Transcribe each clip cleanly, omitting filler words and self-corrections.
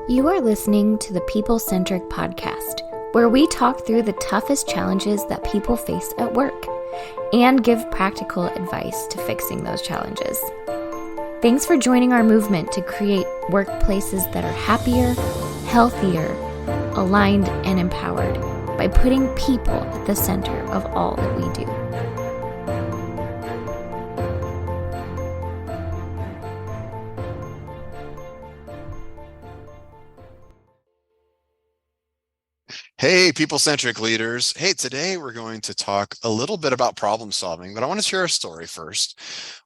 You are listening to the People Centric Podcast, where we talk through the toughest challenges that people face at work and give practical advice to fixing those challenges. Thanks for joining our movement to create workplaces that are happier, healthier, aligned, and empowered by putting people at the center of all that we do. Hey, people-centric leaders. Hey, today we're going to talk a little bit about problem solving, but I want to share a story first.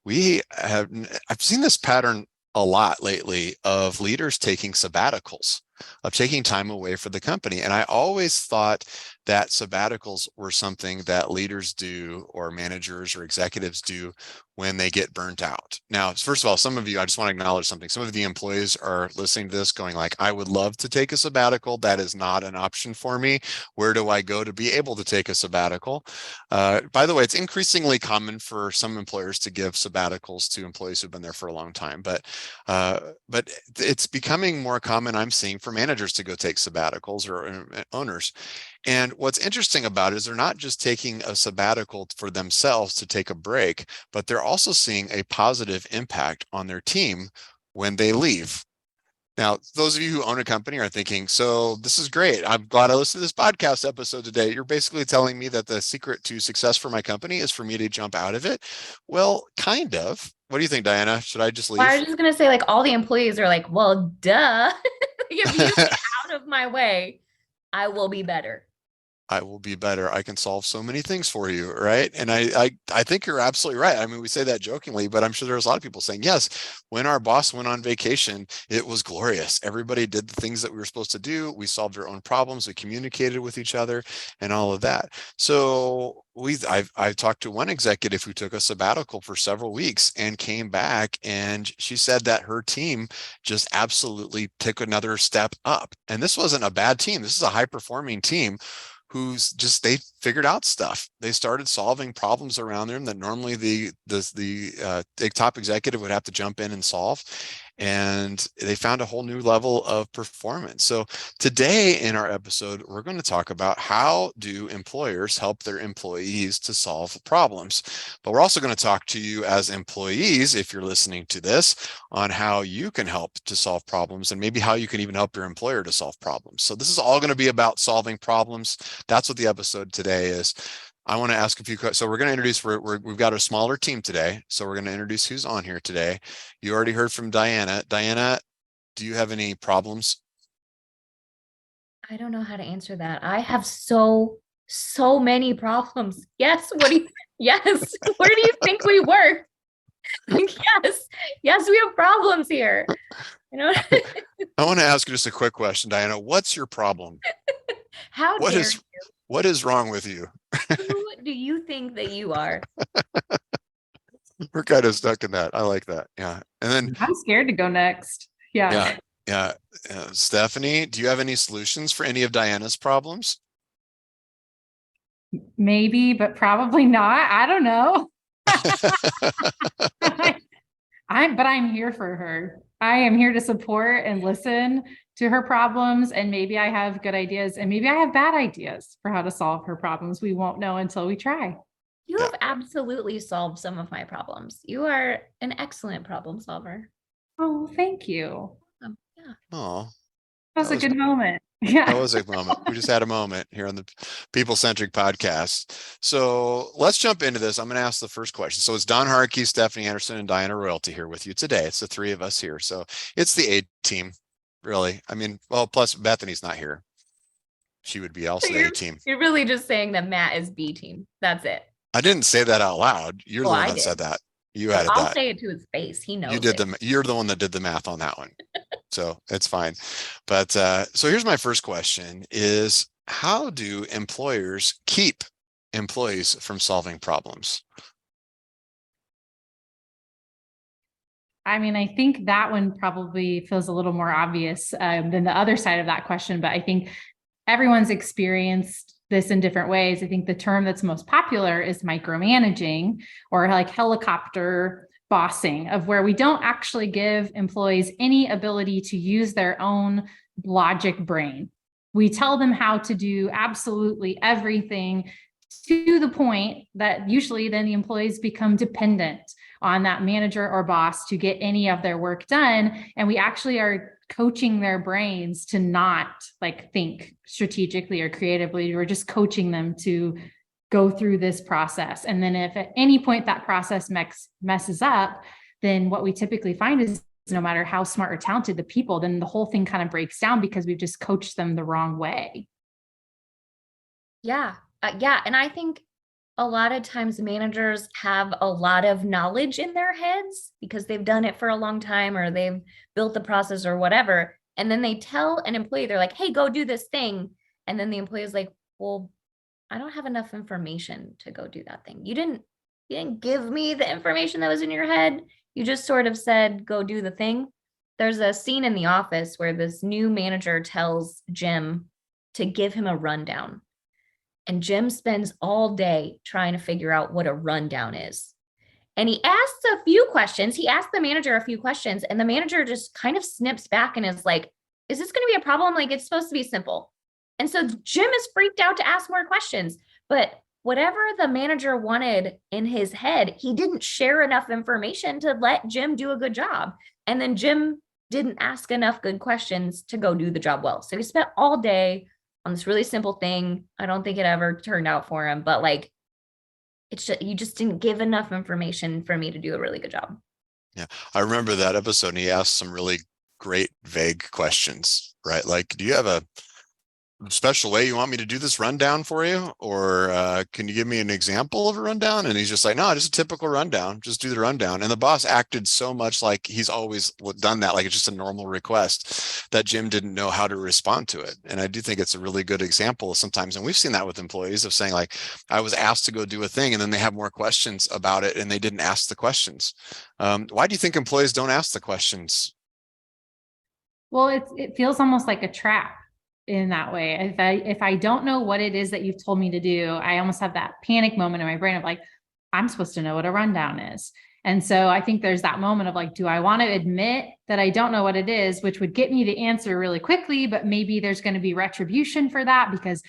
I've seen this pattern a lot lately of leaders taking sabbaticals, of taking time away for the company. And I always thought that sabbaticals were something that leaders do or managers or executives do when they get burnt out. Now, first of all, some of you, I just want to acknowledge something. Some of the employees are listening to this going like, I would love to take a sabbatical. That is not an option for me. Where do I go to be able to take a sabbatical? By the way, it's increasingly common for some employers to give sabbaticals to employees who've been there for a long time, but it's becoming more common, I'm seeing, for managers to go take sabbaticals or owners. And what's interesting about it is they're not just taking a sabbatical for themselves to take a break, but they're also seeing a positive impact on their team when they leave. Now, those of you who own a company are thinking, so this is great. I'm glad I listened to this podcast episode today. You're basically telling me that the secret to success for my company is for me to jump out of it. Well, kind of. What do you think, Diana? Should I just leave? Well, I was just going to say, like, all the employees are like, well, duh. If you get out of my way, I will be better. I will be better. I can solve so many things for you, right? And I think you're absolutely right. I mean, we say that jokingly, but I'm sure there's a lot of people saying, yes, when our boss went on vacation, it was glorious. Everybody did the things that we were supposed to do. We solved our own problems. We communicated with each other and all of that. So I've talked to one executive who took a sabbatical for several weeks and came back, and she said that her team just absolutely took another step up. And this wasn't a bad team. This is a high-performing team they figured out stuff. They started solving problems around them that normally the top executive would have to jump in and solve. And they found a whole new level of performance. So today in our episode, we're going to talk about how do employers help their employees to solve problems. But we're also going to talk to you as employees, if you're listening to this, on how you can help to solve problems and maybe how you can even help your employer to solve problems. So this is all going to be about solving problems. That's what the episode today is. I want to ask a few questions. So we're going to introduce, we've got a smaller team today. So we're going to introduce who's on here today. You already heard from Diana. Diana, do you have any problems? I don't know how to answer that. I have so many problems. Yes. Yes. Where do you think we work? Yes, we have problems here. You know, I want to ask you just a quick question, Diana. What's your problem? What is wrong with you? Who do you think that you are? We're kind of stuck in that. I like that. Yeah. And then I'm scared to go next. Yeah. Stephanie, do you have any solutions for any of Diana's problems? Maybe, but probably not. I don't know. I'm here for her. I am here to support and listen to her problems. And maybe I have good ideas and maybe I have bad ideas for how to solve her problems. We won't know until we try. You have absolutely solved some of my problems. You are an excellent problem solver. Oh, thank you. Yeah. Oh, that was a good moment. Yeah. That was a moment. We just had a moment here on the People Centric Podcast. So let's jump into this. I'm going to ask the first question. So it's Don Harkey, Stephanie Anderson, and Diana Royalty here with you today. It's the three of us here. So it's the A team, really. I mean, well, plus Bethany's not here. She would be also the A team. You're really just saying that Matt is B team. That's it. I didn't say that out loud. You're the one that said that. You added that. I'll say it to his face. He knows. You're the one that did the math on that one. So it's fine. But so here's my first question is, how do employers keep employees from solving problems? I mean, I think that one probably feels a little more obvious than the other side of that question, but I think everyone's experienced this in different ways. I think the term that's most popular is micromanaging, or like helicopter bossing, of where we don't actually give employees any ability to use their own logic brain. We tell them how to do absolutely everything to the point that usually then the employees become dependent on that manager or boss to get any of their work done. And we actually are coaching their brains to not like think strategically or creatively. We're just coaching them to go through this process. And then if at any point that process messes up, then what we typically find is no matter how smart or talented the people, then the whole thing kind of breaks down because we've just coached them the wrong way. Yeah. Yeah. And I think a lot of times managers have a lot of knowledge in their heads because they've done it for a long time or they've built the process or whatever. And then they tell an employee, they're like, hey, go do this thing. And then the employee is like, well, I don't have enough information to go do that thing. You didn't give me the information that was in your head. You just sort of said, go do the thing. There's a scene in The Office where this new manager tells Jim to give him a rundown. And Jim spends all day trying to figure out what a rundown is. And he asks a few questions. He asked the manager a few questions, and the manager just kind of snips back and is like, is this going to be a problem? Like, it's supposed to be simple. And so Jim is freaked out to ask more questions. But whatever the manager wanted in his head, he didn't share enough information to let Jim do a good job. And then Jim didn't ask enough good questions to go do the job well. So he spent all day on this really simple thing. I don't think it ever turned out for him, but like, it's just, you just didn't give enough information for me to do a really good job. Yeah. I remember that episode and he asked some really great vague questions, right? Like, do you have a special way you want me to do this rundown for you? Or can you give me an example of a rundown? And he's just like, no, just a typical rundown, just do the rundown. And the boss acted so much like he's always done that, like it's just a normal request, that Jim didn't know how to respond to it. And I do think it's a really good example sometimes, and we've seen that with employees, of saying like, I was asked to go do a thing and then they have more questions about it and they didn't ask the questions. Why do you think employees don't ask the questions? Well, it feels almost like a trap in that way. If I don't know what it is that you've told me to do, I almost have that panic moment in my brain of like, I'm supposed to know what a rundown is. And so I think there's that moment of like, do I want to admit that I don't know what it is, which would get me the answer really quickly, but maybe there's going to be retribution for that because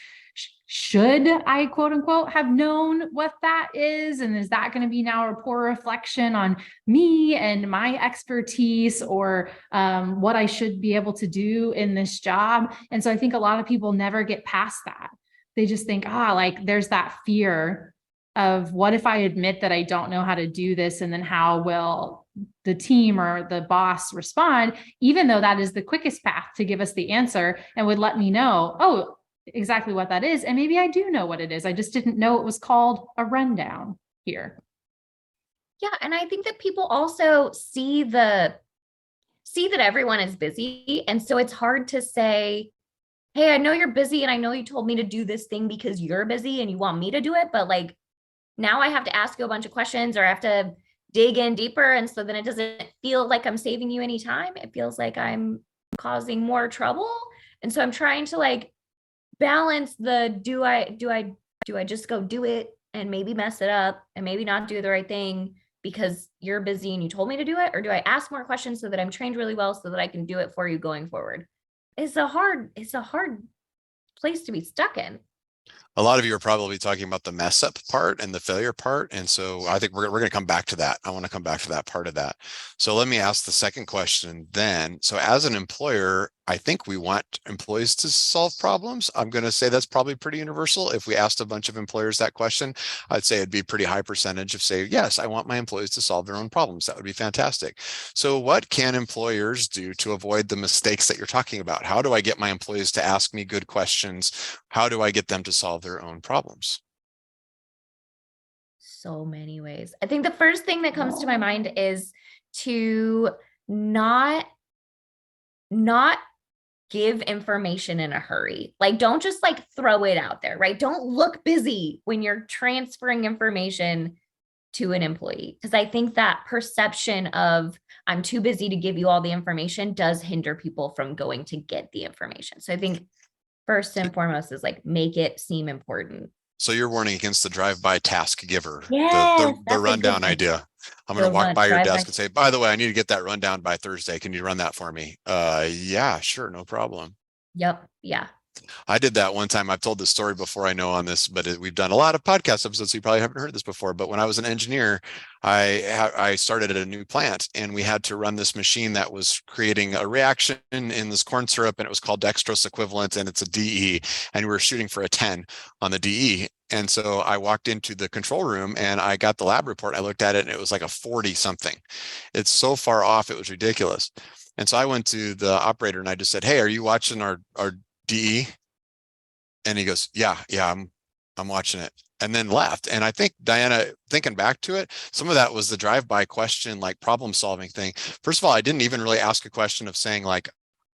should I quote unquote have known what that is? And is that going to be now a poor reflection on me and my expertise or what I should be able to do in this job? And so I think a lot of people never get past that. They just think, like there's that fear of what if I admit that I don't know how to do this, and then how will the team or the boss respond, even though that is the quickest path to give us the answer and would let me know, exactly what that is. And maybe I do know what it is. I just didn't know it was called a rundown here. Yeah. And I think that people also see that everyone is busy. And so it's hard to say, hey, I know you're busy and I know you told me to do this thing because you're busy and you want me to do it. But like, now I have to ask you a bunch of questions or I have to dig in deeper. And so then it doesn't feel like I'm saving you any time. It feels like I'm causing more trouble. And so I'm trying to like balance the do I just go do it and maybe mess it up and maybe not do the right thing because you're busy and you told me to do it, or do I ask more questions so that I'm trained really well so that I can do it for you going forward? It's a hard place to be stuck in. A lot of you are probably talking about the mess up part and the failure part. And so I think we're going to come back to that. I want to come back to that part of that. So let me ask the second question then. So as an employer, I think we want employees to solve problems. I'm going to say that's probably pretty universal. If we asked a bunch of employers that question, I'd say it'd be a pretty high percentage of say, yes, I want my employees to solve their own problems. That would be fantastic. So what can employers do to avoid the mistakes that you're talking about? How do I get my employees to ask me good questions? How do I get them to solve their own problems? So many ways. I think the first thing that comes to my mind is to not give information in a hurry. Like, don't just like throw it out there, right? Don't look busy when you're transferring information to an employee. Because I think that perception of I'm too busy to give you all the information does hinder people from going to get the information. So I think first and foremost is like, make it seem important. So you're warning against the drive-by task giver, Yes, the rundown idea. I'm going to walk by your desk and say, by the way, I need to get that rundown by Thursday. Can you run that for me? Yeah, sure. No problem. Yep. Yeah. I did that one time. I've told this story before, I know, on this, but we've done a lot of podcast episodes, so you probably haven't heard this before. But when I was an engineer, I started at a new plant, and we had to run this machine that was creating a reaction in this corn syrup, and it was called dextrose equivalent, and it's a DE, and we were shooting for a 10 on the DE. And so I walked into the control room and I got the lab report. I looked at it and it was like a 40 something. It's so far off, it was ridiculous. And so I went to the operator and I just said, "Hey, are you watching our DE?" And he goes, yeah, I'm watching it, and then left. And I think, Diana, thinking back to it, some of that was the drive-by question, like problem solving thing. First of all, I didn't even really ask a question of saying like,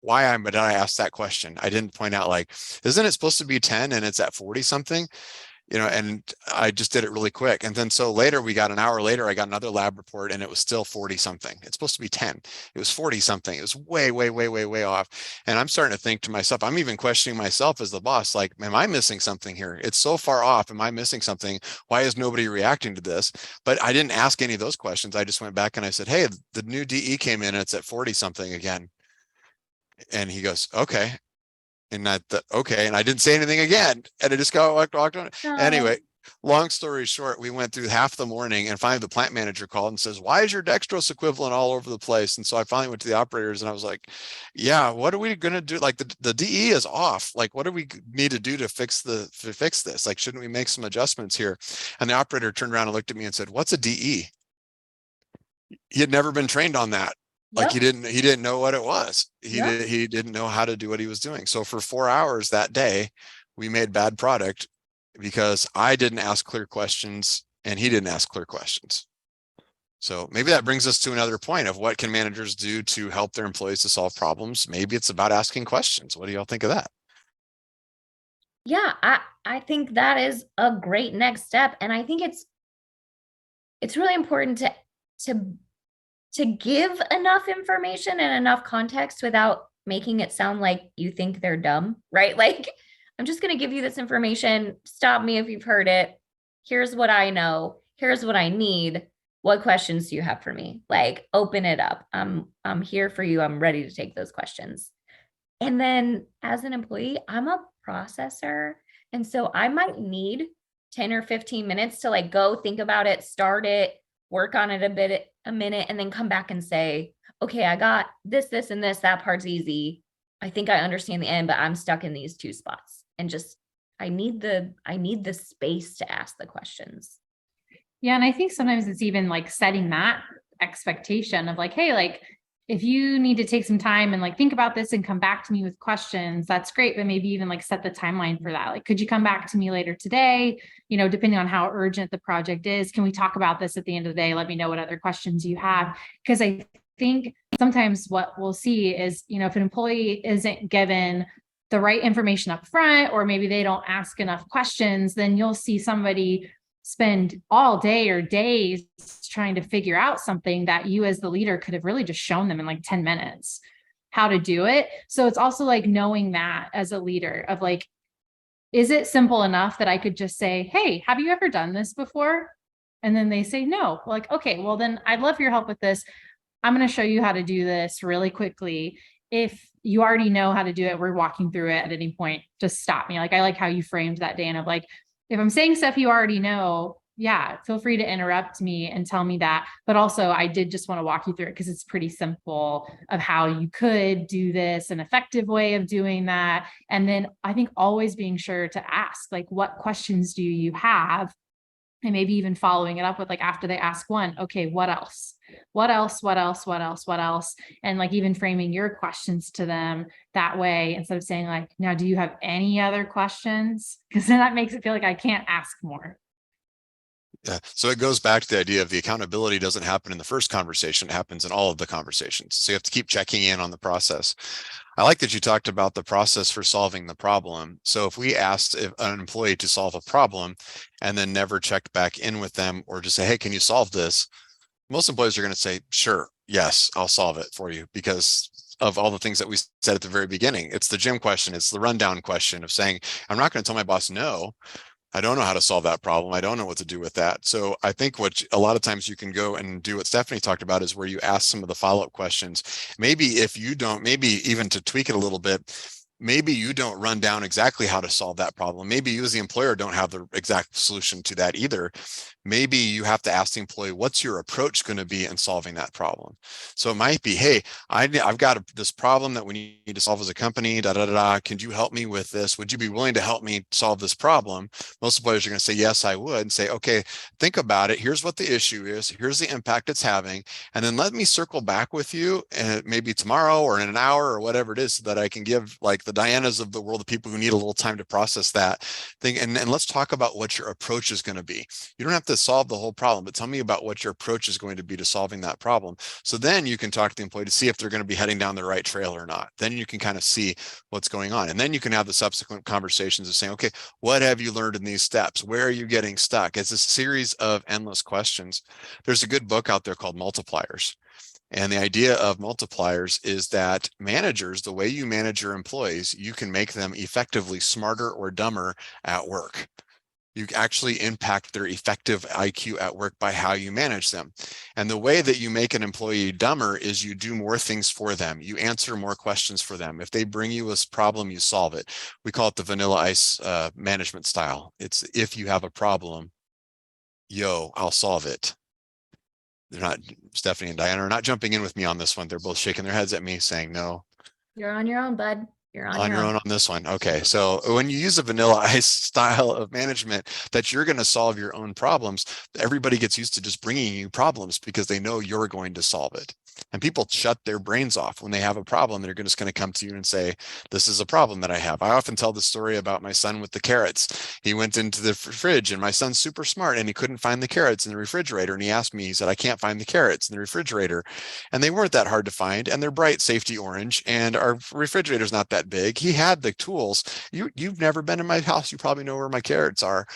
did I ask that question? I didn't point out like, isn't it supposed to be 10 and it's at 40 something? And I just did it really quick. And then so later, an hour later, I got another lab report and it was still 40 something. It's supposed to be 10. It was 40 something. It was way, way, way, way, way off. And I'm starting to think to myself, I'm even questioning myself as the boss, like, am I missing something here? It's so far off. Am I missing something? Why is nobody reacting to this? But I didn't ask any of those questions. I just went back and I said, hey, the new DE came in and it's at 40 something again. And he goes, okay. And okay. And I didn't say anything again. And I just walked on. Anyway, long story short, we went through half the morning and finally the plant manager called and says, why is your dextrose equivalent all over the place? And so I finally went to the operators and I was like, yeah, what are we going to do? Like the DE is off. Like, what do we need to do to fix this? Like, shouldn't we make some adjustments here? And the operator turned around and looked at me and said, what's a DE? He had never been trained on that. Like he didn't know what it was. He didn't know how to do what he was doing. So for 4 hours that day, we made bad product because I didn't ask clear questions and he didn't ask clear questions. So maybe that brings us to another point of what can managers do to help their employees to solve problems. Maybe it's about asking questions. What do y'all think of that? Yeah, I think that is a great next step. And I think it's really important to give enough information and enough context without making it sound like you think they're dumb, right? Like, I'm just going to give you this information. Stop me if you've heard it. Here's what I know. Here's what I need. What questions do you have for me? Like, open it up. I'm here for you. I'm ready to take those questions. And then as an employee, I'm a processor. And so I might need 10 or 15 minutes to like go think about it, start it, work on it a minute, and then come back and say, okay, I got this, and this, that part's easy. I think I understand the end, but I'm stuck in these two spots. And just, I need the space to ask the questions. Yeah. And I think sometimes it's even like setting that expectation of like, hey, like, if you need to take some time and like think about this and come back to me with questions, that's great. But maybe even like set the timeline for that. Like, could you come back to me later today? Depending on how urgent the project is, can we talk about this at the end of the day? Let me know what other questions you have. Because I think sometimes what we'll see is, if an employee isn't given the right information up front, or maybe they don't ask enough questions, then you'll see somebody spend all day or days trying to figure out something that you as the leader could have really just shown them in like 10 minutes how to do it. So it's also like knowing that as a leader of like, is it simple enough that I could just say, hey, have you ever done this before? And then they say no. Like, okay, well then I'd love your help with this. I'm going to show you how to do this really quickly. If you already know how to do it, we're walking through it at any point, just stop me. Like, I like how you framed that, Dan, of like, if I'm saying stuff you already know, yeah, feel free to interrupt me and tell me that. But also, I did just want to walk you through it because it's pretty simple of how you could do this, an effective way of doing that. And then I think always being sure to ask, like, what questions do you have? And maybe even following it up with like, after they ask one, okay, what else? What else? What else? What else? What else? And like even framing your questions to them that way, instead of saying like, now, do you have any other questions? Because then that makes it feel like I can't ask more. Yeah. So it goes back to the idea of the accountability doesn't happen in the first conversation. It happens in all of the conversations. So you have to keep checking in on the process. I like that you talked about the process for solving the problem. So if we asked an employee to solve a problem and then never checked back in with them or just say, hey, can you solve this? Most employees are going to say, sure, yes, I'll solve it for you, because of all the things that we said at the very beginning. It's the gym question. It's the rundown question of saying, I'm not going to tell my boss no. I don't know how to solve that problem. I don't know what to do with that. So I think what a lot of times you can go and do what Stephanie talked about is where you ask some of the follow-up questions. Maybe if you don't, maybe even to tweak it a little bit, maybe you don't run down exactly how to solve that problem. Maybe you as the employer don't have the exact solution to that either. Maybe you have to ask the employee, what's your approach going to be in solving that problem? So it might be, hey, I've got this problem that we need to solve as a company, da, da, da, da. Can you help me with this? Would you be willing to help me solve this problem? Most employers are going to say, yes, I would, and say, okay, think about it. Here's what the issue is. Here's the impact it's having. And then let me circle back with you, and maybe tomorrow or in an hour or whatever it is, so that I can give like the Dianas of the world, the people who need a little time to process that thing. And let's talk about what your approach is going to be. You don't have to solve the whole problem, but tell me about what your approach is going to be to solving that problem. So then you can talk to the employee to see if they're going to be heading down the right trail or not. Then you can kind of see what's going on. And then you can have the subsequent conversations of saying, okay, what have you learned in these steps? Where are you getting stuck? It's a series of endless questions. There's a good book out there called Multipliers. And the idea of multipliers is that managers, the way you manage your employees, you can make them effectively smarter or dumber at work. You actually impact their effective IQ at work by how you manage them. And the way that you make an employee dumber is you do more things for them. You answer more questions for them. If they bring you a problem, you solve it. We call it the vanilla ice management style. It's if you have a problem, yo, I'll solve it. They're not, Stephanie and Diana are not jumping in with me on this one. They're both shaking their heads at me saying, no. You're on your own, bud. You're On your own on this one. Okay. So when you use a vanilla ice style of management that you're going to solve your own problems, everybody gets used to just bringing you problems because they know you're going to solve it. And people shut their brains off when they have a problem. They're just going to come to you and say, this is a problem that I have. I often tell the story about my son with the carrots. He went into the fridge, and my son's super smart, and he couldn't find the carrots in the refrigerator. And he asked me, he said, I can't find the carrots in the refrigerator. And they weren't that hard to find, and they're bright safety orange, and our refrigerator's not that big. He had the tools. You've never been in my house. You probably know where my carrots are.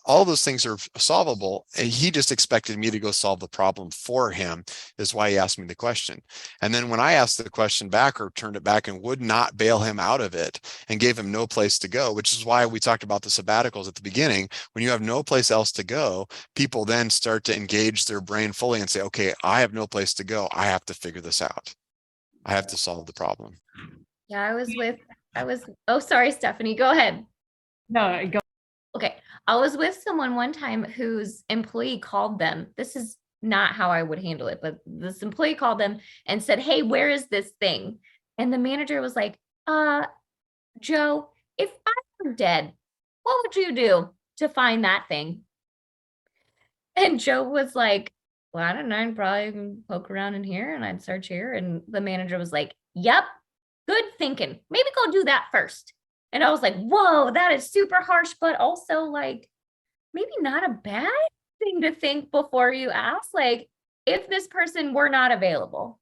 All those things are solvable. And he just expected me to go solve the problem for him, is why he asked me the question. And then when I asked the question back or turned it back and would not bail him out of it and gave him no place to go, which is why we talked about the sabbaticals at the beginning. When you have no place else to go, people then start to engage their brain fully and say, okay, I have no place to go. I have to figure this out. I have to solve the problem. Yeah, oh, sorry, Stephanie, go ahead. No, go. Okay. I was with someone one time whose employee called them. This is not how I would handle it, but this employee called them and said, hey, where is this thing? And the manager was like, Joe, if I were dead, what would you do to find that thing? And Joe was like, well, I don't know, I'd probably poke around in here and I'd search here. And the manager was like, yep, good thinking. Maybe go do that first. And I was like, whoa, that is super harsh, but also like maybe not a bad thing to think before you ask. Like, if this person were not available,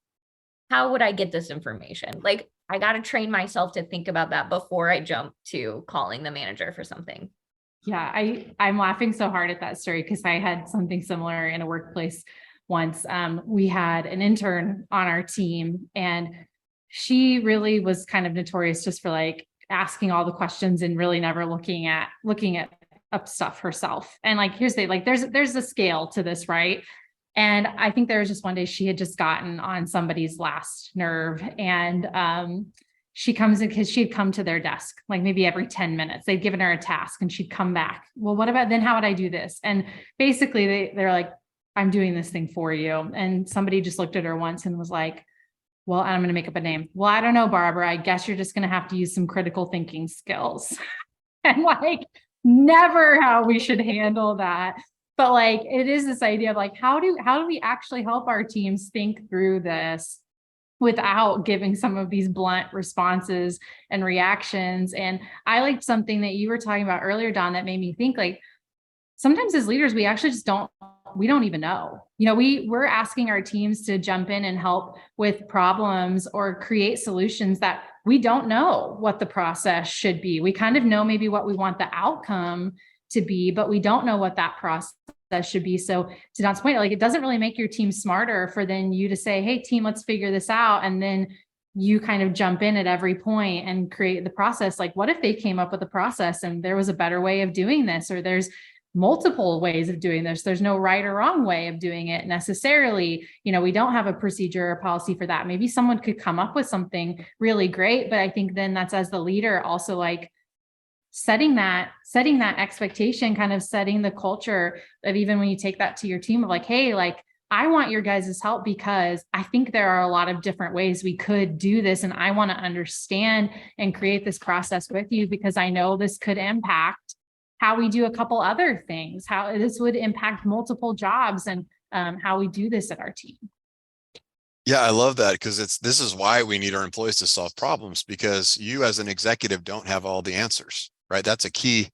how would I get this information? Like, I got to train myself to think about that before I jump to calling the manager for something. Yeah, I'm laughing so hard at that story because I had something similar in a workplace once. We had an intern on our team, and she really was kind of notorious just for like asking all the questions and really never looking at up stuff herself. And like, here's the, like, there's a scale to this, right? And I think there was just one day she had just gotten on somebody's last nerve, and she comes in because she'd come to their desk like maybe every 10 minutes. They'd given her a task and she'd come back. Well, what about then? How would I do this? And basically they're like, I'm doing this thing for you. And somebody just looked at her once and was like, well, I'm going to make up a name. Well, I don't know, Barbara, I guess you're just going to have to use some critical thinking skills. And like, never how we should handle that. But like, it is this idea of like, how do we actually help our teams think through this without giving some of these blunt responses and reactions? And I liked something that you were talking about earlier, Don, that made me think like, sometimes as leaders, we actually just we don't even know, we're asking our teams to jump in and help with problems or create solutions that we don't know what the process should be. We kind of know maybe what we want the outcome to be, but we don't know what that process should be. So to Don's point, like, it doesn't really make your team smarter for then you to say, hey team, let's figure this out. And then you kind of jump in at every point and create the process. Like, what if they came up with a process and there was a better way of doing this, or there's multiple ways of doing this. There's no right or wrong way of doing it necessarily. We don't have a procedure or policy for that. Maybe someone could come up with something really great, but I think then that's, as the leader, also like setting that expectation, kind of setting the culture of, even when you take that to your team, of like, hey, like, I want your guys' help because I think there are a lot of different ways we could do this. And I want to understand and create this process with you because I know this could impact how we do a couple other things, how this would impact multiple jobs, and how we do this at our team. Yeah, I love that, because this is why we need our employees to solve problems, because you as an executive don't have all the answers, right? That's a key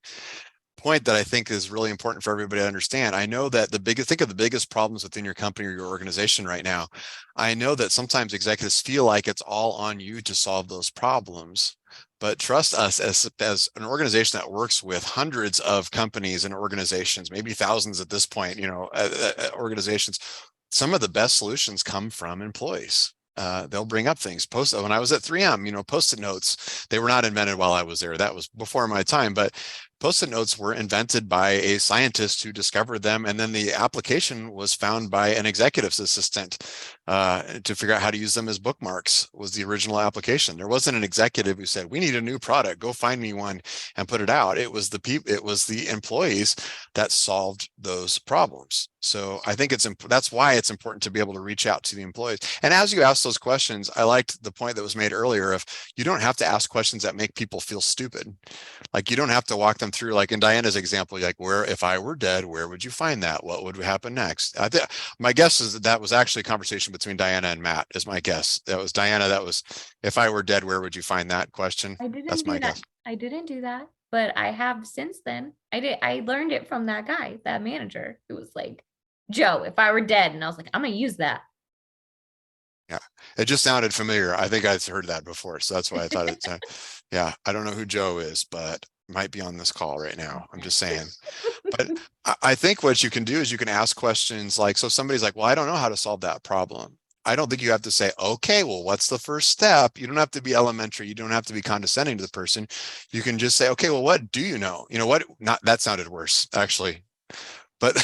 point that I think is really important for everybody to understand. I know that think of the biggest problems within your company or your organization right now. I know that sometimes executives feel like it's all on you to solve those problems, but trust us, as an organization that works with hundreds of companies and organizations, maybe thousands at this point, organizations, some of the best solutions come from employees. They'll bring up things. When I was at 3M, Post-it notes, they were not invented while I was there. That was before my time, but Post-it notes were invented by a scientist who discovered them. And then the application was found by an executive's assistant to figure out how to use them as bookmarks, was the original application. There wasn't an executive who said, we need a new product, go find me one and put it out. It was the employees that solved those problems. So I think that's why it's important to be able to reach out to the employees. And as you ask those questions, I liked the point that was made earlier of, you don't have to ask questions that make people feel stupid. Like, you don't have to walk them through, like in Diana's example, like, if I were dead, where would you find that? What would happen next? My guess is that was actually a conversation between Diana and Matt, is my guess. That was Diana. That was, if I were dead, where would you find that question? That's my guess. I didn't do that, but I have since then. I learned it from that guy, that manager, who was like, Joe, if I were dead. And I was like, I'm going to use that. Yeah, it just sounded familiar. I think I've heard that before. So that's why I thought it. Yeah, I don't know who Joe is, but might be on this call right now. I'm just saying. But I think what you can do is you can ask questions like, so somebody's like, well, I don't know how to solve that problem. I don't think you have to say, okay, well, what's the first step? You don't have to be elementary. You don't have to be condescending to the person. You can just say, okay, well, what do you know? That sounded worse, actually. But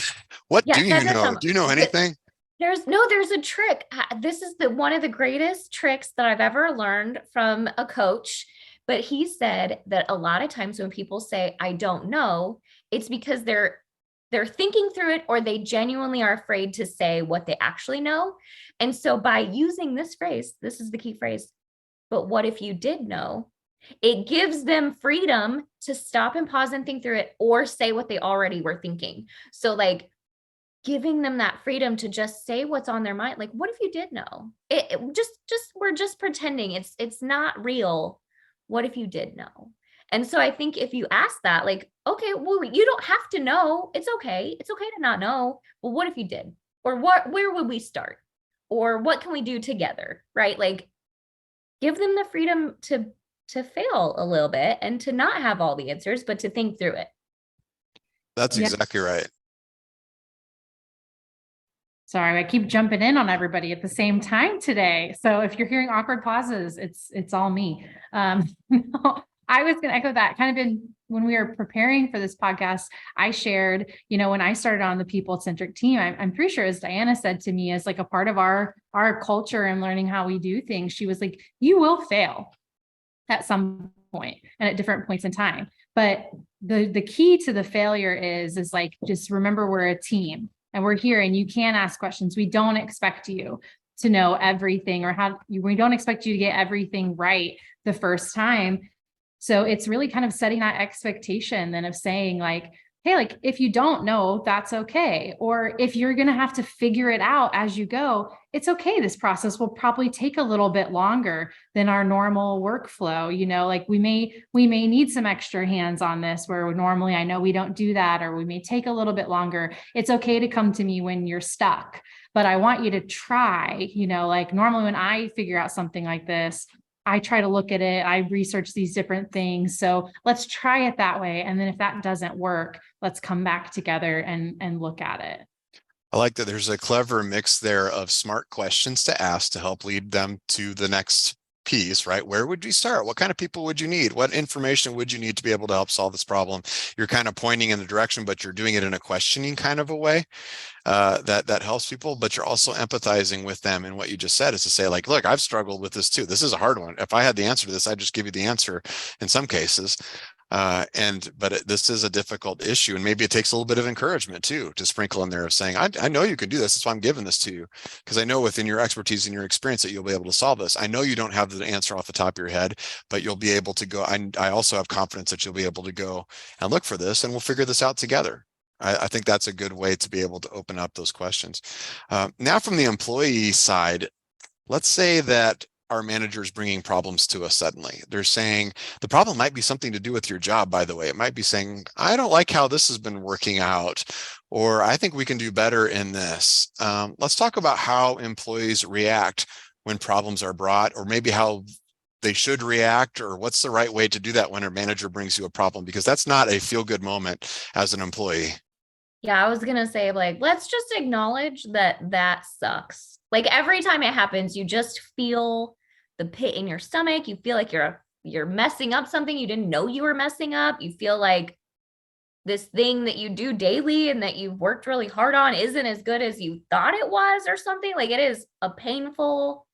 what do you know? Do you know anything? There's a trick. This is one of the greatest tricks that I've ever learned from a coach. But he said that a lot of times when people say, I don't know, it's because they're thinking through it, or they genuinely are afraid to say what they actually know. And so by using this phrase, this is the key phrase, but what if you did know? It gives them freedom to stop and pause and think through it, or say what they already were thinking. So like giving them that freedom to just say what's on their mind. Like, what if you did know? We're just pretending it's not real. What if you did know? And so I think if you ask that, like, okay, well, you don't have to know. It's okay. It's okay to not know. Well, what if you did? Or where would we start? Or what can we do together? Right? Like, give them the freedom to fail a little bit and to not have all the answers, but to think through it. That's exactly right. Sorry, I keep jumping in on everybody at the same time today. So if you're hearing awkward pauses, it's all me. I was going to echo that. Kind of when we were preparing for this podcast, I shared, when I started on the people-centric team, I'm pretty sure, as Diana said to me, as like a part of our culture and learning how we do things, she was like, you will fail at some point and at different points in time. But the key to the failure is like, just remember, we're a team. And we're here, and you can ask questions. We don't expect you to know everything, or we don't expect you to get everything right the first time. So it's really kind of setting that expectation then of saying like, hey, like, if you don't know, that's okay. Or if you're going to have to figure it out as you go, it's okay. This process will probably take a little bit longer than our normal workflow. Like we may need some extra hands on this, where normally I know we don't do that, or we may take a little bit longer. It's okay to come to me when you're stuck, but I want you to try, like normally when I figure out something like this, I try to look at it. I research these different things. So let's try it that way. And then if that doesn't work, let's come back together and look at it. I like that there's a clever mix there of smart questions to ask to help lead them to the next piece, right? Where would you start? What kind of people would you need? What information would you need to be able to help solve this problem? You're kind of pointing in the direction, but you're doing it in a questioning kind of a way that helps people, but you're also empathizing with them. And what you just said is to say, like, look, I've struggled with this too. This is a hard one. If I had the answer to this, I'd just give you the answer in some cases. But this is a difficult issue, and maybe it takes a little bit of encouragement too to sprinkle in there of saying, I know you can do this. That's why I'm giving this to you, because I know within your expertise and your experience that you'll be able to solve this. I know you don't have the answer off the top of your head, but you'll be able to go. I also have confidence that you'll be able to go and look for this, and we'll figure this out together. I think that's a good way to be able to open up those questions. Now, from the employee side, let's say that our manager is bringing problems to us suddenly. They're saying the problem might be something to do with your job, by the way. It might be saying, I don't like how this has been working out, or I think we can do better in this. Let's talk about how employees react when problems are brought, or maybe how they should react, or what's the right way to do that when a manager brings you a problem, because that's not a feel-good moment as an employee. Yeah, I was going to say, like, let's just acknowledge that sucks. Like, every time it happens, you just feel the pit in your stomach. You feel like you're messing up something you didn't know you were messing up. You feel like this thing that you do daily and that you've worked really hard on isn't as good as you thought it was, or something. Like, it is a painful,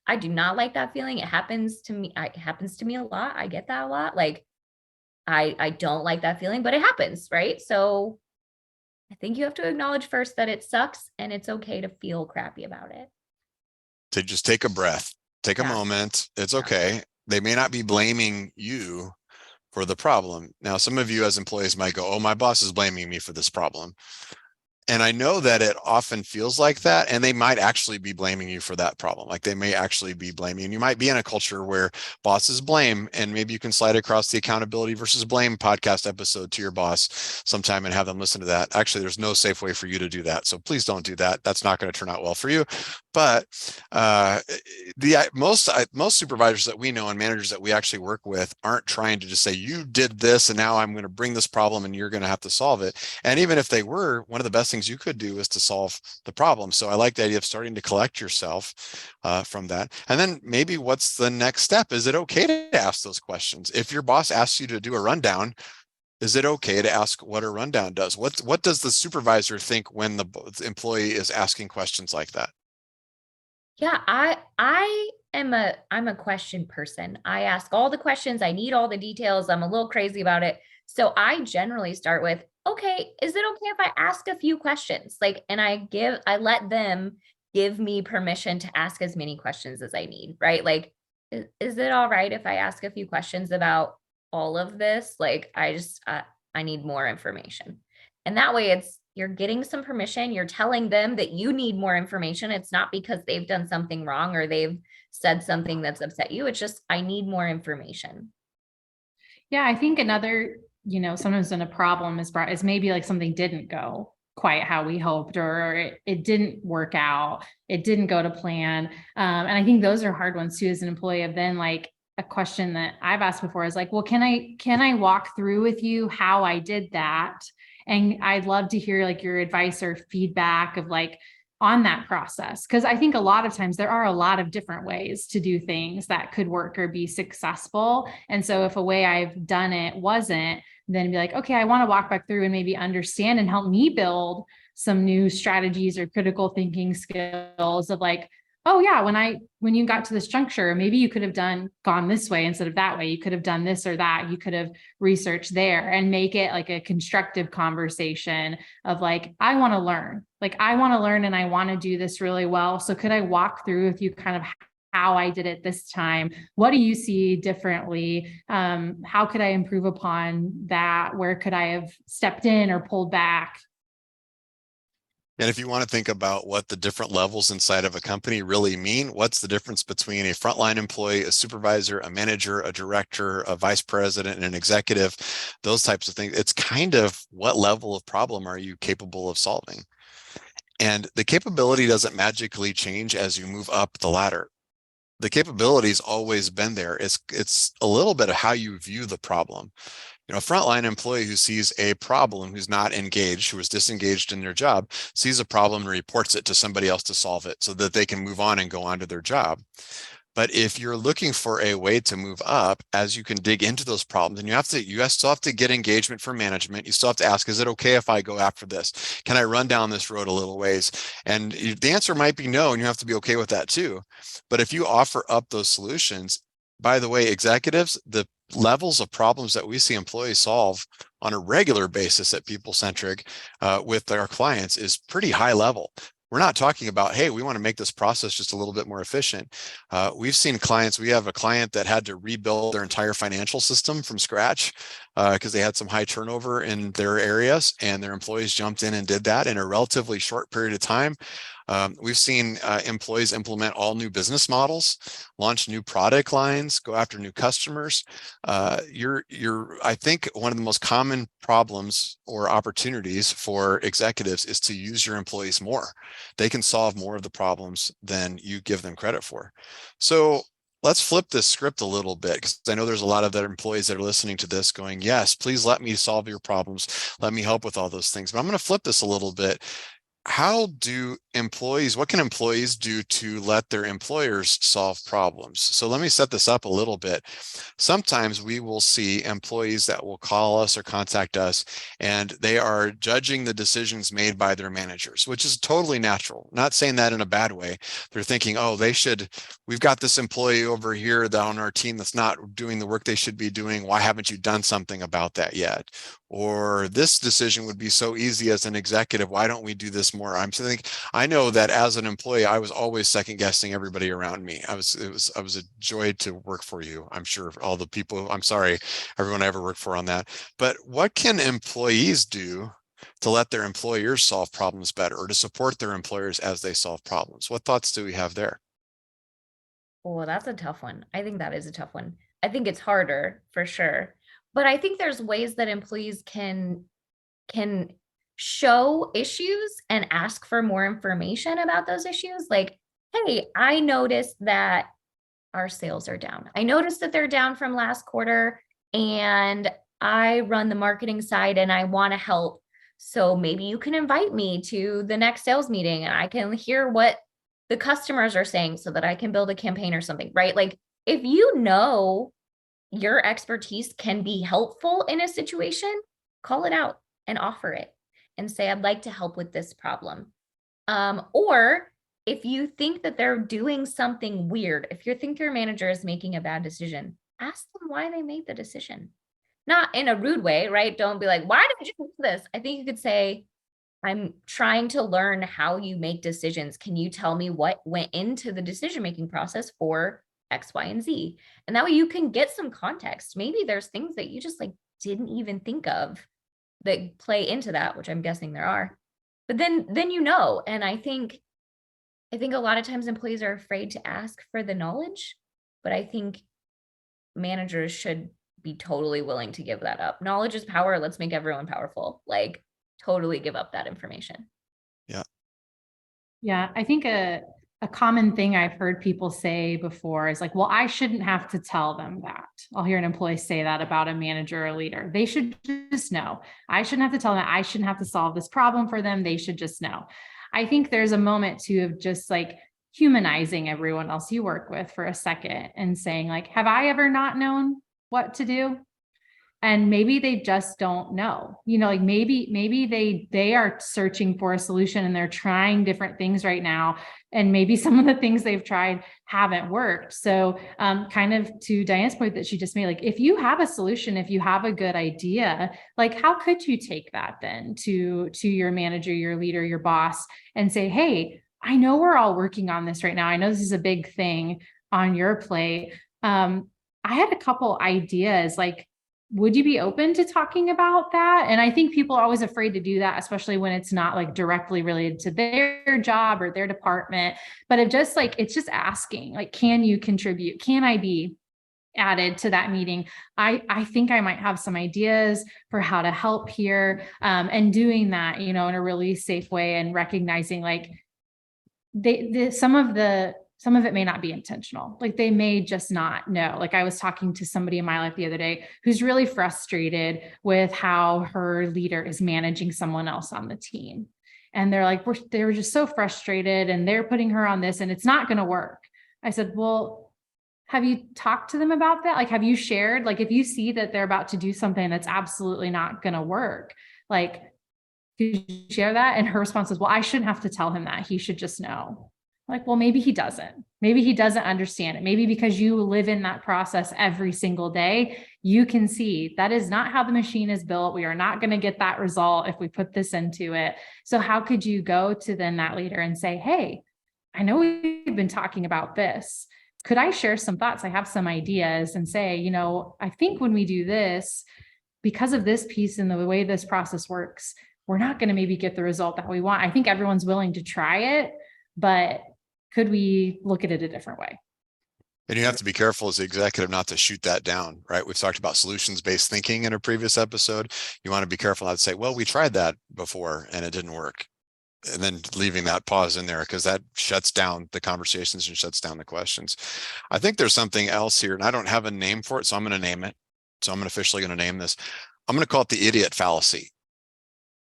I do not like that feeling. It happens to me. It happens to me a lot. I get that a lot. Like, I don't like that feeling, but it happens, right? So I think you have to acknowledge first that it sucks, and it's okay to feel crappy about it. To just take a breath, take a moment. It's okay. They may not be blaming you for the problem. Now, some of you as employees might go, oh, my boss is blaming me for this problem. And I know that it often feels like that, and they might actually be blaming you for that problem. Like, they may actually be blaming, and you might be in a culture where bosses blame, and maybe you can slide across the accountability versus blame podcast episode to your boss sometime and have them listen to that. Actually, there's no safe way for you to do that. So please don't do that. That's not going to turn out well for you. But most supervisors that we know and managers that we actually work with aren't trying to just say, you did this, and now I'm going to bring this problem and you're going to have to solve it. And even if they were, one of the best things you could do is to solve the problem. So I like the idea of starting to collect yourself from that. And then maybe what's the next step? Is it okay to ask those questions? If your boss asks you to do a rundown, is it okay to ask what a rundown does? What does the supervisor think when the employee is asking questions like that? Yeah, I'm a question person. I ask all the questions. I need all the details. I'm a little crazy about it. So I generally start with, okay, is it okay if I ask a few questions? Like, and I let them give me permission to ask as many questions as I need, right? Like, is it all right if I ask a few questions about all of this? Like, I need more information. And that way you're getting some permission. You're telling them that you need more information. It's not because they've done something wrong or they've said something that's upset you. It's just, I need more information. Yeah, I think another, sometimes when a problem is brought is maybe like something didn't go quite how we hoped, or it didn't work out. It didn't go to plan. And I think those are hard ones too, as an employee. Of then, like, a question that I've asked before is like, well, can I walk through with you how I did that? And I'd love to hear like your advice or feedback of like on that process. Cause I think a lot of times there are a lot of different ways to do things that could work or be successful. And so if a way I've done it wasn't, then be like, okay, I want to walk back through and maybe understand and help me build some new strategies or critical thinking skills of like, oh yeah, when you got to this juncture, maybe you could have gone this way instead of that way. You could have done this or that. You could have researched there, and make it like a constructive conversation of like, I want to learn. Like, I want to learn and I want to do this really well. So could I walk through with you kind of how I did it this time? What do you see differently? How could I improve upon that? Where could I have stepped in or pulled back? And if you want to think about what the different levels inside of a company really mean, what's the difference between a frontline employee, a supervisor, a manager, a director, a vice president, and an executive, those types of things, it's kind of what level of problem are you capable of solving? And the capability doesn't magically change as you move up the ladder. The capability's always been there. It's a little bit of how you view the problem. A frontline employee who sees a problem, who's not engaged, who is disengaged in their job, sees a problem and reports it to somebody else to solve it so that they can move on and go on to their job. But if you're looking for a way to move up, as you can dig into those problems, and you still have to get engagement from management. You still have to ask, is it okay if I go after this? Can I run down this road a little ways? And the answer might be no, and you have to be okay with that too. But if you offer up those solutions, by the way, executives, the levels of problems that we see employees solve on a regular basis at PeopleCentric with our clients is pretty high level. We're not talking about, hey, we want to make this process just a little bit more efficient. We've seen clients, we have a client that had to rebuild their entire financial system from scratch because they had some high turnover in their areas, and their employees jumped in and did that in a relatively short period of time. We've seen employees implement all new business models, launch new product lines, go after new customers. I think one of the most common problems or opportunities for executives is to use your employees more. They can solve more of the problems than you give them credit for. So let's flip this script a little bit, because I know there's a lot of their employees that are listening to this going, yes, please let me solve your problems. Let me help with all those things. But I'm going to flip this a little bit. What can employees do to let their employers solve problems? So let me set this up a little bit. Sometimes we will see employees that will call us or contact us, and they are judging the decisions made by their managers, which is totally natural. Not saying that in a bad way. They're thinking, oh, we've got this employee over here on our team that's not doing the work they should be doing. Why haven't you done something about that yet? Or this decision would be so easy as an executive. Why don't we do this more? I know that as an employee, I was always second guessing everybody around me. I was a joy to work for you. I'm sure all the people, I'm sorry, everyone I ever worked for on that. But what can employees do to let their employers solve problems better, or to support their employers as they solve problems? What thoughts do we have there? Oh, that's a tough one. I think that is a tough one. I think it's harder for sure. But I think there's ways that employees can show issues and ask for more information about those issues. Like, hey, I noticed that our sales are down. I noticed that they're down from last quarter, and I run the marketing side and I want to help. So maybe you can invite me to the next sales meeting and I can hear what the customers are saying so that I can build a campaign or something, right? Like, if you know your expertise can be helpful in a situation, call it out and offer it and say, I'd like to help with this problem. Or if you think that they're doing something weird, if you think your manager is making a bad decision, ask them why they made the decision. Not in a rude way, right? Don't be like, why did you do this? I think you could say, I'm trying to learn how you make decisions. Can you tell me what went into the decision-making process for X, Y, and Z? And that way you can get some context. Maybe there's things that you just didn't even think of that play into that, which I'm guessing there are. But then and I think a lot of times employees are afraid to ask for the knowledge, but I think managers should be totally willing to give that up. Knowledge is power. Let's make everyone powerful. Totally give up that information. Yeah. Yeah. I think a common thing I've heard people say before is well, I shouldn't have to tell them that. I'll hear an employee say that about a manager or a leader. They should just know. I shouldn't have to tell them. I shouldn't have to solve this problem for them. They should just know. I think there's a moment too of just humanizing everyone else you work with for a second and saying have I ever not known what to do? And maybe they just don't know, maybe they are searching for a solution and they're trying different things right now. And maybe some of the things they've tried haven't worked. So kind of to Diane's point that she just made, if you have a solution, if you have a good idea, how could you take that then to your manager, your leader, your boss, and say, hey, I know we're all working on this right now. I know this is a big thing on your plate. I had a couple ideas, would you be open to talking about that? And I think people are always afraid to do that, especially when it's not directly related to their job or their department, but it's just asking, can you contribute? Can I be added to that meeting? I think I might have some ideas for how to help here. And doing that, in a really safe way, and recognizing some of it may not be intentional. They may just not know. I was talking to somebody in my life the other day who's really frustrated with how her leader is managing someone else on the team. And they're just so frustrated, and they're putting her on this and it's not going to work. I said, well, have you talked to them about that? Like, have you shared, like, if you see that they're about to do something that's absolutely not going to work, like, could you share that? And her response is, well, I shouldn't have to tell him that. He should just know. Like, well, maybe he doesn't. Maybe he doesn't understand it. Maybe because you live in that process every single day, you can see that is not how the machine is built. We are not going to get that result if we put this into it. So how could you go to then that leader and say, hey, I know we've been talking about this. Could I share some thoughts? I have some ideas, and say, you know, I think when we do this, because of this piece and the way this process works, we're not going to maybe get the result that we want. I think everyone's willing to try it, but could we look at it a different way? And you have to be careful as the executive not to shoot that down, right? We've talked about solutions-based thinking in a previous episode. You want to be careful not to say, well, we tried that before and it didn't work. And then leaving that pause in there, because that shuts down the conversations and shuts down the questions. I think there's something else here, and I don't have a name for it, so I'm going to name it. So I'm officially going to name this. I'm going to call it the idiot fallacy.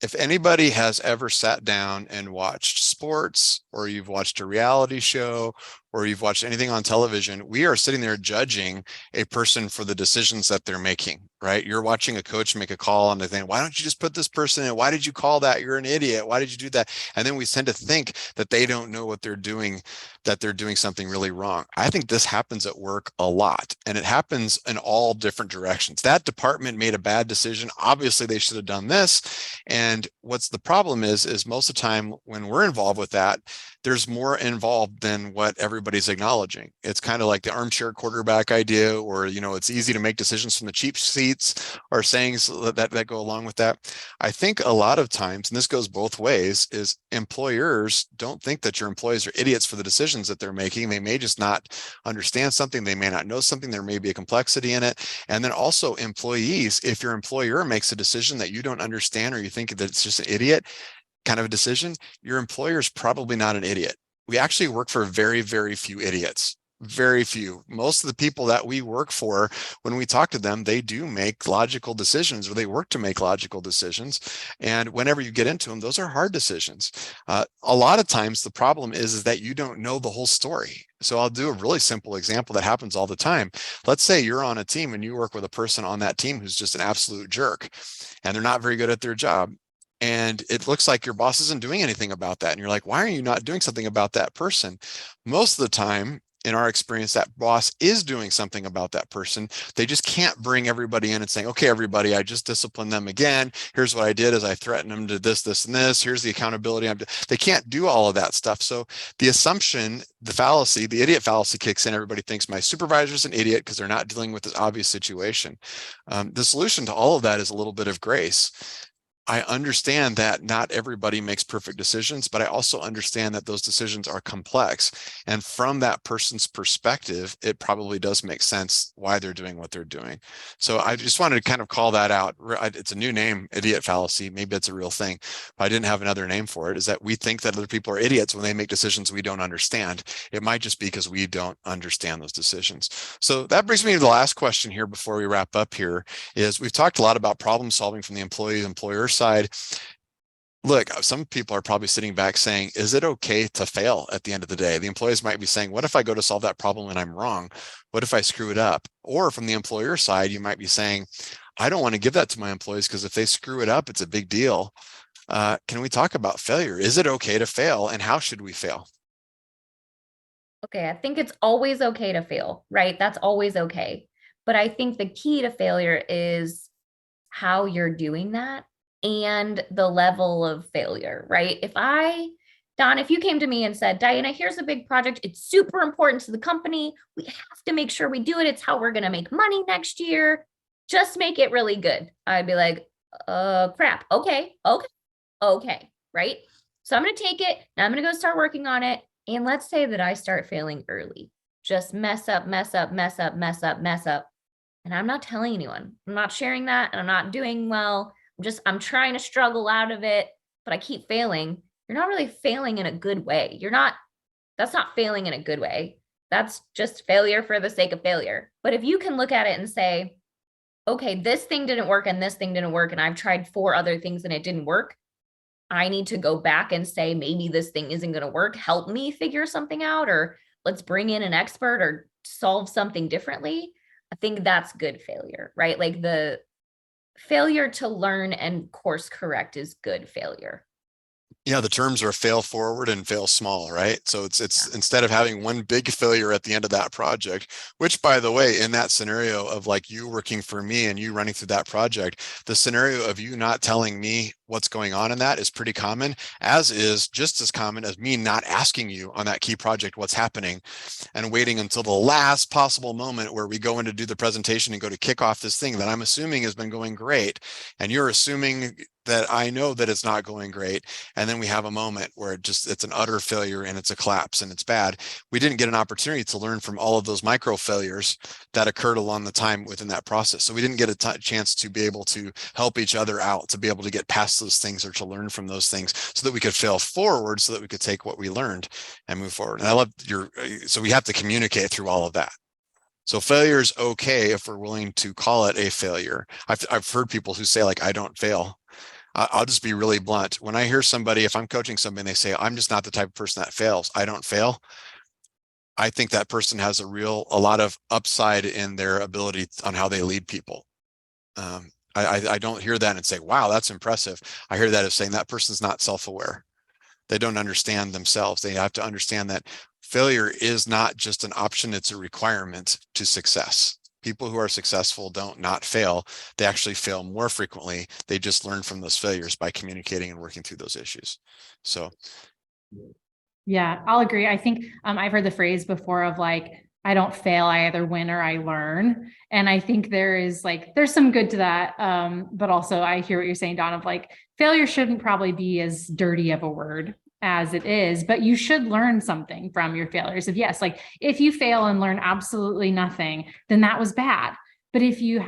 If anybody has ever sat down and watched sports, or you've watched a reality show, or you've watched anything on television, we are sitting there judging a person for the decisions that they're making, right? You're watching a coach make a call and they think, why don't you just put this person in? Why did you call that? You're an idiot. Why did you do that? And then we tend to think that they don't know what they're doing, that they're doing something really wrong. I think this happens at work a lot, and it happens in all different directions. That department made a bad decision. Obviously, they should have done this. And what's the problem is most of the time when we're involved with that, there's more involved than what everybody's acknowledging. It's kind of like the armchair quarterback idea, or, you know, it's easy to make decisions from the cheap seats, or sayings that go along with that. I think a lot of times, and this goes both ways, is employers don't think that your employees are idiots for the decisions that they're making. They may just not understand something. They may not know something. There may be a complexity in it. And then also employees, if your employer makes a decision that you don't understand, or you think that it's just an idiot kind of a decision, your employer is probably not an idiot. We actually work for very, very few idiots. Very few. Most of the people that we work for, when we talk to them, they do make logical decisions, or they work to make logical decisions. And whenever you get into them, those are hard decisions. A lot of times the problem is that you don't know the whole story. So I'll do a really simple example that happens all the time. Let's say you're on a team and you work with a person on that team who's just an absolute jerk, and they're not very good at their job. And it looks like your boss isn't doing anything about that. And you're like, why are you not doing something about that person? Most of the time, in our experience, that boss is doing something about that person. They just can't bring everybody in and saying, okay, everybody, I just disciplined them again. Here's what I did, is I threatened them to this, this, and this. Here's the accountability. They can't do all of that stuff. So the assumption, the fallacy, the idiot fallacy kicks in. Everybody thinks my supervisor's an idiot because they're not dealing with this obvious situation. The solution to all of that is a little bit of grace. I understand that not everybody makes perfect decisions, but I also understand that those decisions are complex. And from that person's perspective, it probably does make sense why they're doing what they're doing. So I just wanted to kind of call that out. It's a new name, idiot fallacy. Maybe it's a real thing, but I didn't have another name for it, is that we think that other people are idiots when they make decisions we don't understand. It might just be because we don't understand those decisions. So that brings me to the last question here before we wrap up here, is we've talked a lot about problem solving from the employer side. Look, some people are probably sitting back saying, is it okay to fail at the end of the day? The employees might be saying, what if I go to solve that problem and I'm wrong? What if I screw it up? Or from the employer side, you might be saying, I don't want to give that to my employees because if they screw it up, it's a big deal. Can we talk about failure? Is it okay to fail, and how should we fail? Okay, I think it's always okay to fail, right? That's always okay. But I think the key to failure is how you're doing that and the level of failure, right? Don, if you came to me and said, Diana, here's a big project. It's super important to the company. We have to make sure we do it. It's how we're going to make money next year. Just make it really good. I'd be like, crap. Okay. Right? So I'm going to take it and I'm going to go start working on it. And let's say that I start failing early, just mess up. And I'm not telling anyone. I'm not sharing that, and I'm not doing well. I'm trying to struggle out of it, but I keep failing. You're not really failing in a good way. That's not failing in a good way. That's just failure for the sake of failure. But if you can look at it and say, okay, this thing didn't work and this thing didn't work, and I've tried 4 other things and it didn't work, I need to go back and say, maybe this thing isn't going to work. Help me figure something out, or let's bring in an expert, or solve something differently, I think that's good failure, right? Like the failure to learn and course correct is good failure. Yeah, the terms are fail forward and fail small, right? So it's Yeah. instead of having one big failure at the end of that project, which by the way, in that scenario of like you working for me and you running through that project, the scenario of you not telling me what's going on in that is pretty common, as is just as common as me not asking you on that key project what's happening and waiting until the last possible moment where we go in to do the presentation and go to kick off this thing that I'm assuming has been going great. And you're assuming that I know that it's not going great. And then we have a moment where it's an utter failure and it's a collapse and it's bad. We didn't get an opportunity to learn from all of those micro failures that occurred along the time within that process. So we didn't get a chance to be able to help each other out, to be able to get past those things or to learn from those things so that we could fail forward, so that we could take what we learned and move forward. And I love so we have to communicate through all of that. So failure is okay if we're willing to call it a failure. I've heard people who say like, I don't fail. I'll just be really blunt. When I hear somebody, if I'm coaching somebody and they say, I'm just not the type of person that fails, I don't fail, I think that person has a lot of upside in their ability on how they lead people. I don't hear that and say, wow, that's impressive. I hear that as saying that person's not self-aware. They don't understand themselves. They have to understand that failure is not just an option, it's a requirement to success. People who are successful don't not fail. They actually fail more frequently. They just learn from those failures by communicating and working through those issues. So. Yeah, I'll agree. I think I've heard the phrase before of like, I don't fail, I either win or I learn. And I think there's some good to that. But also I hear what you're saying, Don, of like, failure shouldn't probably be as dirty of a word as it is, but you should learn something from your failures. If you fail and learn absolutely nothing, then that was bad. But if you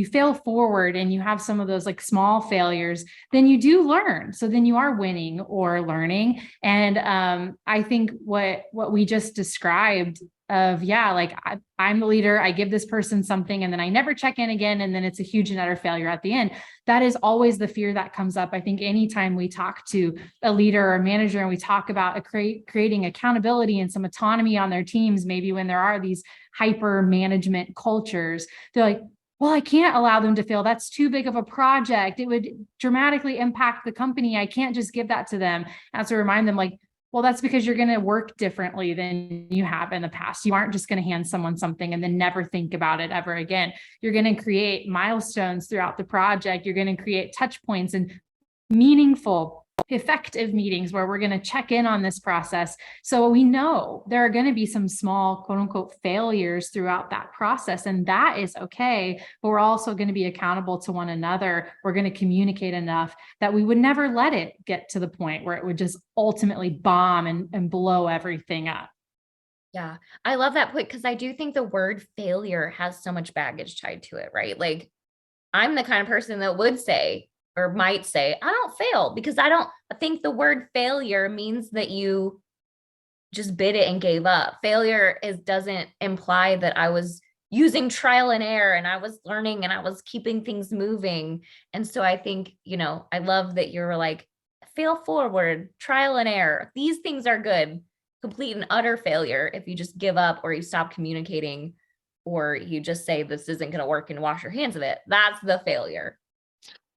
fail forward and you have some of those like small failures, then you do learn. So then you are winning or learning. And I think what we just described of, I'm the leader, I give this person something and then I never check in again. And then it's a huge and utter failure at the end. That is always the fear that comes up. I think anytime we talk to a leader or a manager and we talk about creating accountability and some autonomy on their teams, maybe when there are these hyper management cultures, they're like, well, I can't allow them to fail. That's too big of a project. It would dramatically impact the company. I can't just give that to them. I have to remind them like, well, that's because you're going to work differently than you have in the past. You aren't just going to hand someone something and then never think about it ever again. You're going to create milestones throughout the project. You're going to create touch points and meaningful, effective meetings where we're going to check in on this process. So we know there are going to be some small, quote unquote, failures throughout that process. And that is okay. But we're also going to be accountable to one another. We're going to communicate enough that we would never let it get to the point where it would just ultimately bomb and blow everything up. Yeah, I love that point because I do think the word failure has so much baggage tied to it, right? Like I'm the kind of person that would say, or might say, I don't fail because I think the word failure means that you just bit it and gave up. Failure doesn't imply that I was using trial and error and I was learning and I was keeping things moving. And so I think, I love that you're like, fail forward, trial and error. These things are good. Complete and utter failure if you just give up or you stop communicating or you just say this isn't going to work and wash your hands of it. That's the failure.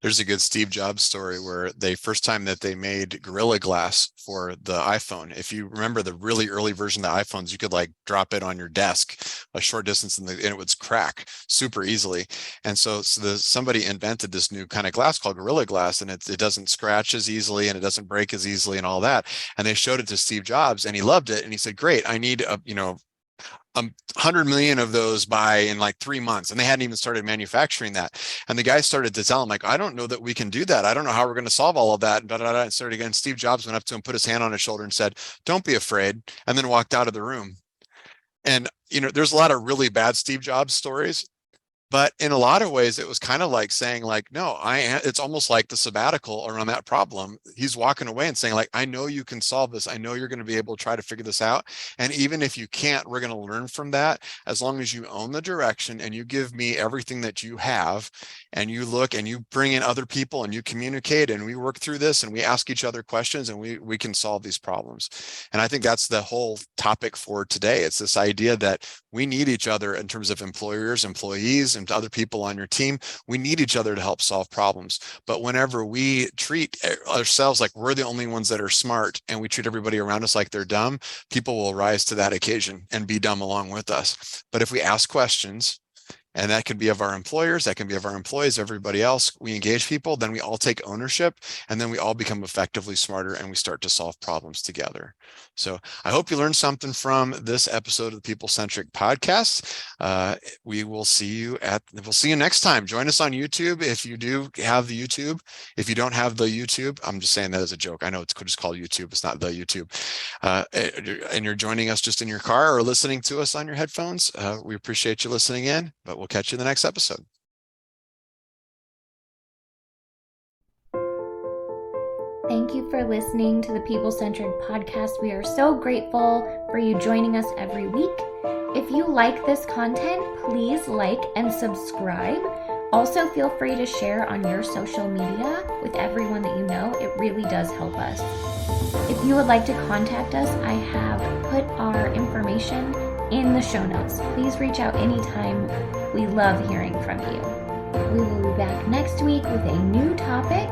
There's a good Steve Jobs story where first time that they made Gorilla Glass for the iPhone. If you remember the really early version of the iPhones, you could like drop it on your desk a short distance and it would crack super easily. And so somebody invented this new kind of glass called Gorilla Glass, and it doesn't scratch as easily and it doesn't break as easily and all that. And they showed it to Steve Jobs and he loved it. And he said, great, I need 100 million of those in like 3 months. And they hadn't even started manufacturing that. And the guy started to tell him like, I don't know that we can do that. I don't know how we're going to solve all of that. And started again. Steve Jobs went up to him, put his hand on his shoulder and said, don't be afraid. And then walked out of the room. And, there's a lot of really bad Steve Jobs stories. But in a lot of ways, it was kind of like saying like, no, it's almost like the sabbatical around that problem. He's walking away and saying like, I know you can solve this. I know you're going to be able to try to figure this out. And even if you can't, we're going to learn from that. As long as you own the direction and you give me everything that you have, and you look and you bring in other people and you communicate and we work through this and we ask each other questions and we can solve these problems. And I think that's the whole topic for today. It's this idea that we need each other in terms of employers, employees, and other people on your team. We need each other to help solve problems. But whenever we treat ourselves like we're the only ones that are smart and we treat everybody around us like they're dumb, people will rise to that occasion and be dumb along with us. But if we ask questions, and that can be of our employers, that can be of our employees, everybody else, we engage people, then we all take ownership, and then we all become effectively smarter and we start to solve problems together. So I hope you learned something from this episode of the People Centric Podcast. We'll see you next time. Join us on YouTube if you do have the YouTube. If you don't have the YouTube, I'm just saying that as a joke. I know it's just called YouTube. It's not the YouTube. And you're joining us just in your car or listening to us on your headphones. We appreciate you listening in, but we'll catch you in the next episode. Thank you for listening to the People Centered Podcast. We are so grateful for you joining us every week. If you like this content, please like and subscribe. Also, feel free to share on your social media with everyone that you know. It really does help us. If you would like to contact us, I have put our information in the show notes. Please reach out anytime. We love hearing from you. We will be back next week with a new topic.